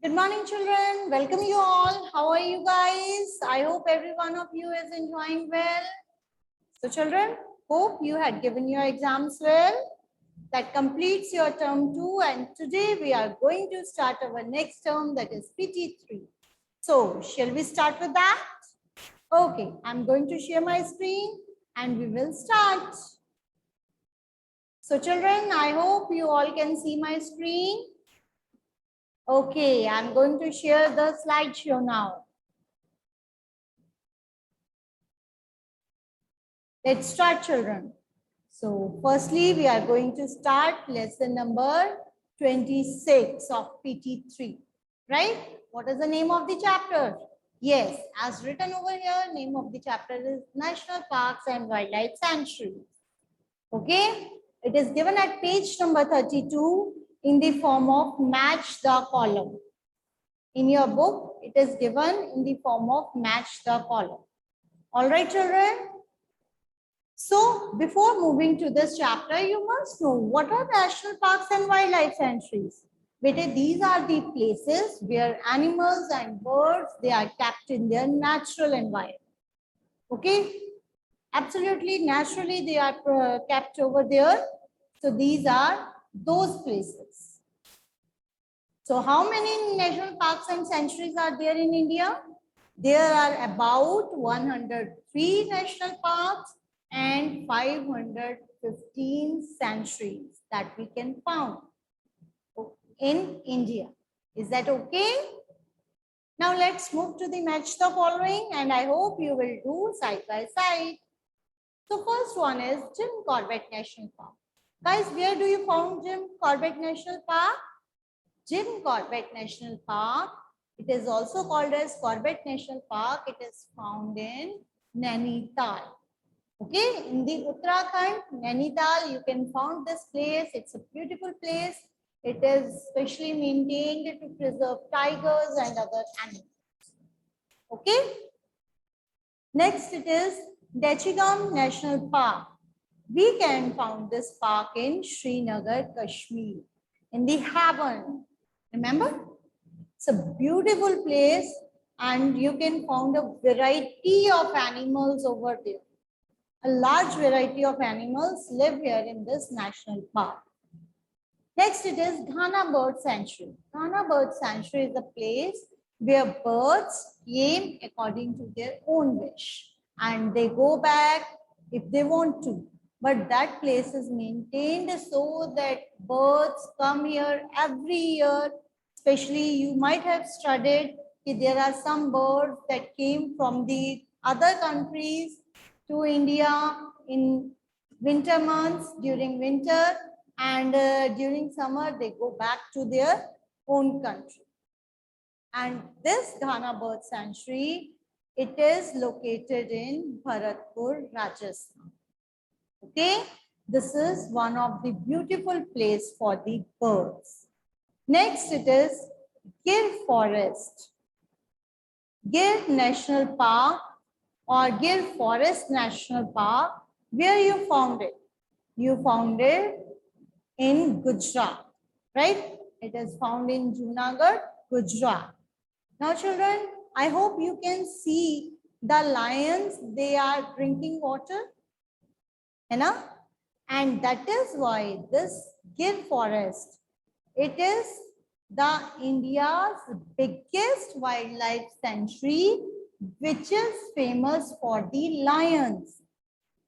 Good morning, children. Welcome you all. How are you guys? I hope every one of you is enjoying well. So, children, hope you had given your exams well. That completes your term 2, and today we are going to start our next term, that is PT3. So, shall we start with that? Okay, I'm going to share my screen and we will start. So, children, I hope you all can see my screen. Okay, I'm going to share the slideshow now. Let's start, children. So firstly, we are going to start lesson number 26 of PT3, right? What is the name of the chapter? Yes, as written over here, name of the chapter is National Parks and Wildlife Sanctuaries. Okay, it is given at page number 32 in the form of match the column. In your book, it is given in the form of match the column. All right, children. So before moving to this chapter, you must know what are national parks and wildlife sanctuaries. Beta, these are the places where animals and birds, they are kept in their natural environment. Okay, absolutely naturally they are kept over there. So these are those places. So how many national parks and sanctuaries are there in India? There are about 103 national parks and 515 sanctuaries that we can found in India. Is that okay? Now let's move to the match the following, and I hope you will do side by side. So first one is Jim Corbett National Park. Guys, where do you found Jim Corbett National Park? Jim Corbett National Park. It is also called as Corbett National Park. It is found in Nainital. Okay, in the Uttarakhand, Nainital, you can find this place. It's a beautiful place. It is specially maintained to preserve tigers and other animals. Okay. Next, it is Dachigam National Park. We can find this park in Srinagar, Kashmir, in the Haven. Remember? It's a beautiful place and you can find a variety of animals over there. A large variety of animals live here in this national park. Next, it is Ghana Bird Sanctuary. Ghana Bird Sanctuary is a place where birds came according to their own wish and they go back if they want to. But that place is maintained so that birds come here every year. Especially, you might have studied that there are some birds that came from the other countries to India in winter months, during winter, and during summer they go back to their own country. And this Ghana Bird Sanctuary, it is located in Bharatpur, Rajasthan. Okay, this is one of the beautiful place for the birds. Next, it is Gir Forest. Gir National Park or Gir Forest National Park. Where you found it? You found it in Gujarat, right? It is found in Junagadh, Gujarat. Now, children, I hope you can see the lions. They are drinking water, and that is why this Gir Forest, it is the India's biggest wildlife sanctuary, which is famous for the lions.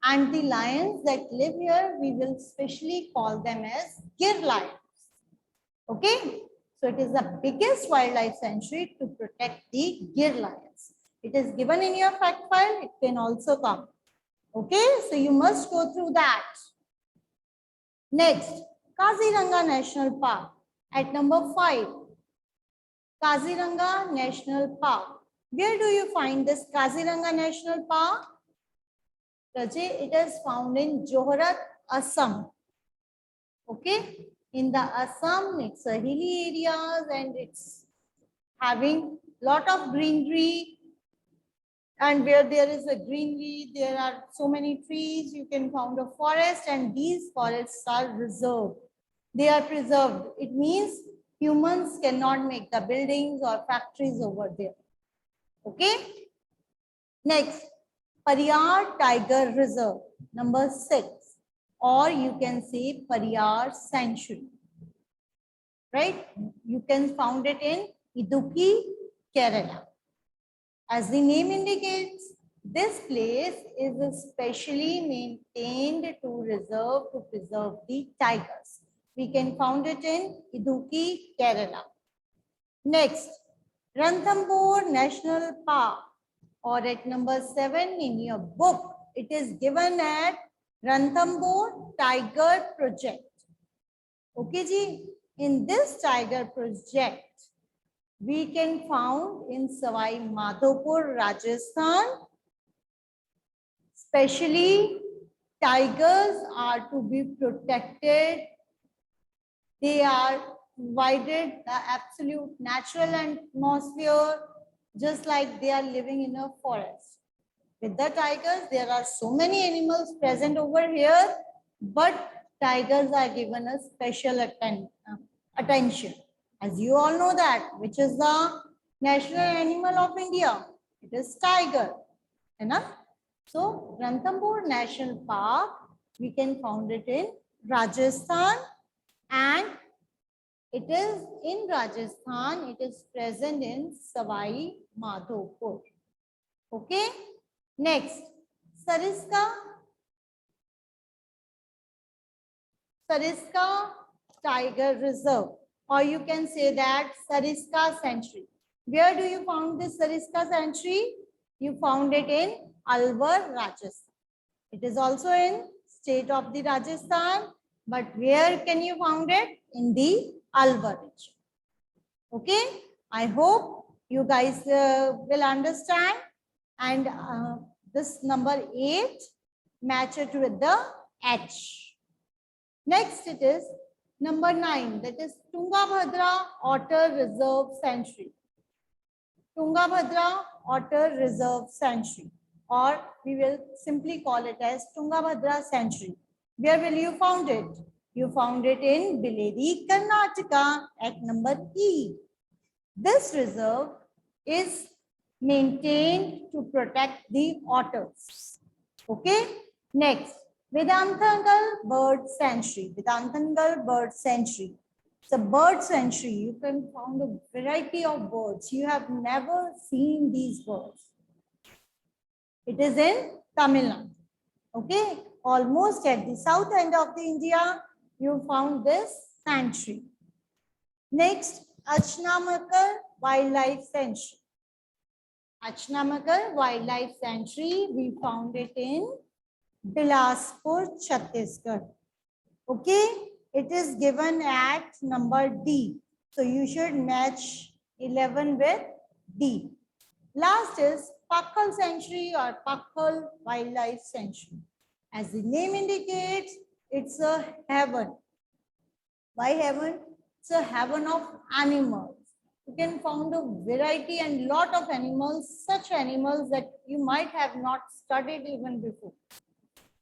And the lions that live here, we will specially call them as Gir lions. Okay, so it is the biggest wildlife sanctuary to protect the Gir lions. It is given in your fact file. It can also come. Okay, so you must go through that. Next, Kaziranga National Park at number 5. Kaziranga National Park. Where do you find this Kaziranga National Park? Rajay, it is found in Johrat, Assam. Okay, in the Assam, it's a hilly areas and it's having lot of greenery. And where there is a greenery, there are so many trees, you can find a forest, and these forests are reserved. They are preserved. It means Humans cannot make the buildings or factories over there. Okay. Next, Periyar Tiger Reserve, number 6, or you can say Periyar Sanctuary. Right? You can find it in Idukki, Kerala. As the name indicates, this place is specially maintained to preserve the tigers. We can find it in Idukki, Kerala. Next, Ranthambore National Park, or at number 7 in your book, it is given at Ranthambore Tiger Project. Okay, ji. In this tiger project, we can found in Savai Madhopur, Rajasthan. Especially, tigers are to be protected. They are provided the absolute natural atmosphere, just like they are living in a forest. With the tigers, there are so many animals present over here, but tigers are given a special attention. As you all know that, which is the national animal of India? It is tiger. So, Ranthambore National Park, we can find it in Rajasthan, and it is in Rajasthan, it is present in Savai Madhopur. Okay. Next, Sariska Tiger Reserve, or you can say that Sariska Sanctuary. Where do you found this Sariska Sanctuary? You found it in Alwar, Rajasthan. It is also in state of the Rajasthan, but where can you find it? In the Alwar region. Okay, I hope you guys will understand. And this number 8, match it with the H. Next it is number 9, that is Tungabhadra Otter Reserve Sanctuary. Tungabhadra Otter Reserve Sanctuary, or we will simply call it as Tungabhadra Sanctuary. Where will you found it? You found it in Billeri, Karnataka at number E. This reserve is maintained to protect the otters. Okay. Next, Vedantangal Bird Sanctuary. Vedantangal Bird Sanctuary. It's a bird sanctuary. You can find a variety of birds. You have never seen these birds. It is in Tamil Nadu. Okay. Almost at the south end of the India, you found this sanctuary. Next, Achnamakar Wildlife Sanctuary. Achnamakar Wildlife Sanctuary, we found it in Bilaspur, Chhattisgarh. Okay, it is given at number D. So you should match 11 with D. Last is Pakhal Sanctuary or Pakhal Wildlife Sanctuary. As the name indicates, it's a heaven. Why heaven? It's a heaven of animals. You can find a variety and lot of animals, such animals that you might have not studied even before.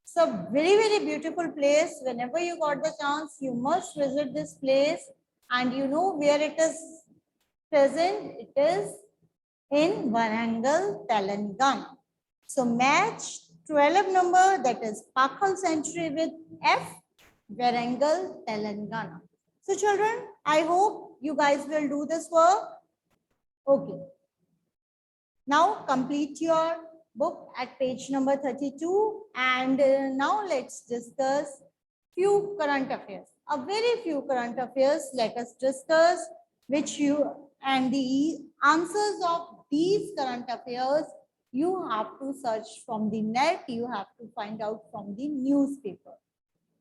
It's a very, very beautiful place. Whenever you got the chance, you must visit this place, and you know where it is present. It is in Warangal, Telangana. So match 12 number, that is Pakhal Sanctuary, with F, Warangal, Telangana. So children, I hope you guys will do this work. Okay. Now complete your book at page number 32, and now let's discuss few current affairs. A very few current affairs let us discuss, which you, and the answers of these current affairs you have to search from the net, you have to find out from the newspaper.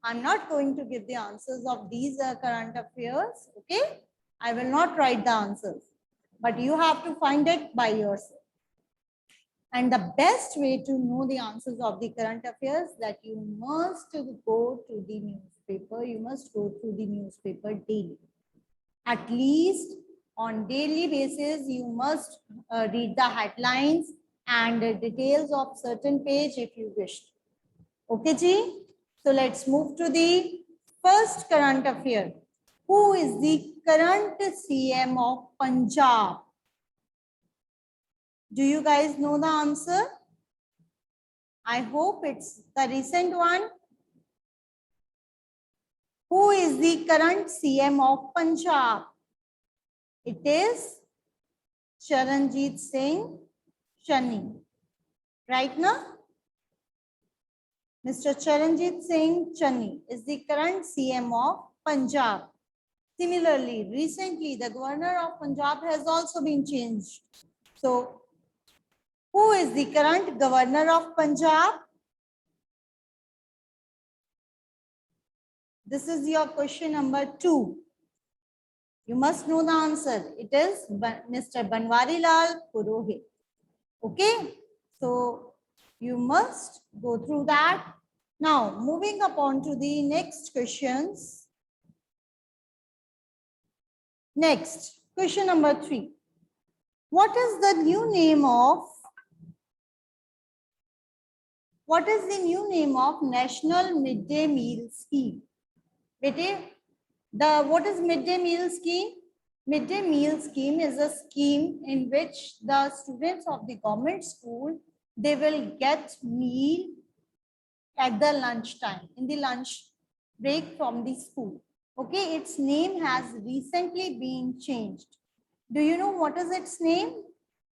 I'm not going to give the answers of these current affairs, okay? I will not write the answers, but you have to find it by yourself. And the best way to know the answers of the current affairs, that you must go to the newspaper. You must go to the newspaper daily. At least on daily basis, you must read the headlines and details of certain page if you wish. Okay, ji? So let's move to the first current affair. Who is the current CM of Punjab? Do you guys know the answer? I hope it's the recent one. Who is the current CM of Punjab? It is Charanjit Singh Channi. Right now, Mr. Charanjit Singh Channi is the current CM of Punjab. Similarly, recently the governor of Punjab has also been changed. So, who is the current governor of Punjab? This is your question number 2. You must know the answer. It is Mr. Banwarilal Purohit. Okay, so you must go through that. Now, moving upon to the next questions. Next, question number 3. What is the new name of National Midday Meal Scheme? What is midday meal scheme? Midday meal scheme is a scheme in which the students of the government school, they will get meal at the lunch time, in the lunch break from the school. Okay, its name has recently been changed. Do you know what is its name?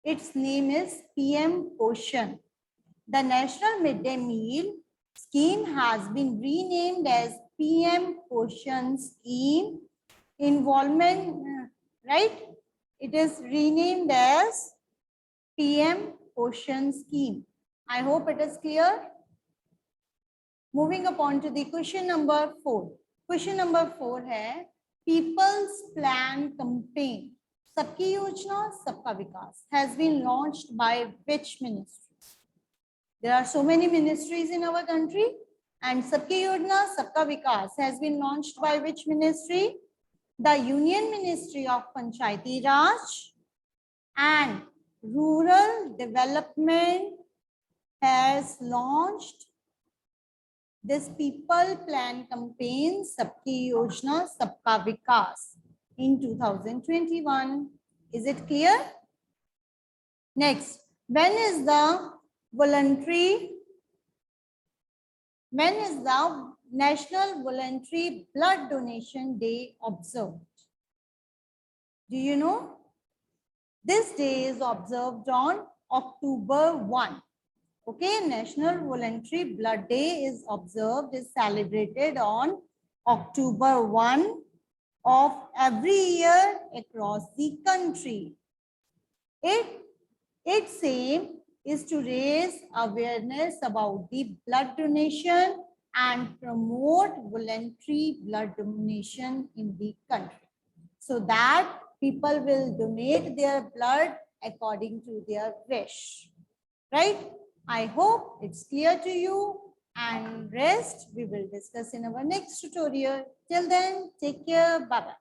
Its name is PM Poshan. The National Midday Meal Scheme has been renamed as PM Poshan Scheme. Involvement, right? It is renamed as PM Poshan Scheme. I hope it is clear. Moving upon to the question number 4. Question number 4 है People's Plan Campaign. Sabki Yojana, Sabka Vikas has been launched by which ministry? There are so many ministries in our country, and Sabki Yojana, Sabka Vikas has been launched by which ministry? The Union Ministry of Panchayati Raj and Rural Development has launched this People Plan Campaign, Sabki Yojana, Sabka Vikas in 2021. Is it clear? Next, when is the National Voluntary Blood Donation Day observed? Do you know? This day is observed on October 1. Okay, National Voluntary Blood Day is celebrated on October 1 of every year across the country. Its aim is to raise awareness about the blood donation and promote voluntary blood donation in the country, so that people will donate their blood according to their wish. Right? I hope it's clear to you, and rest we will discuss in our next tutorial. Till then, take care. Bye-bye.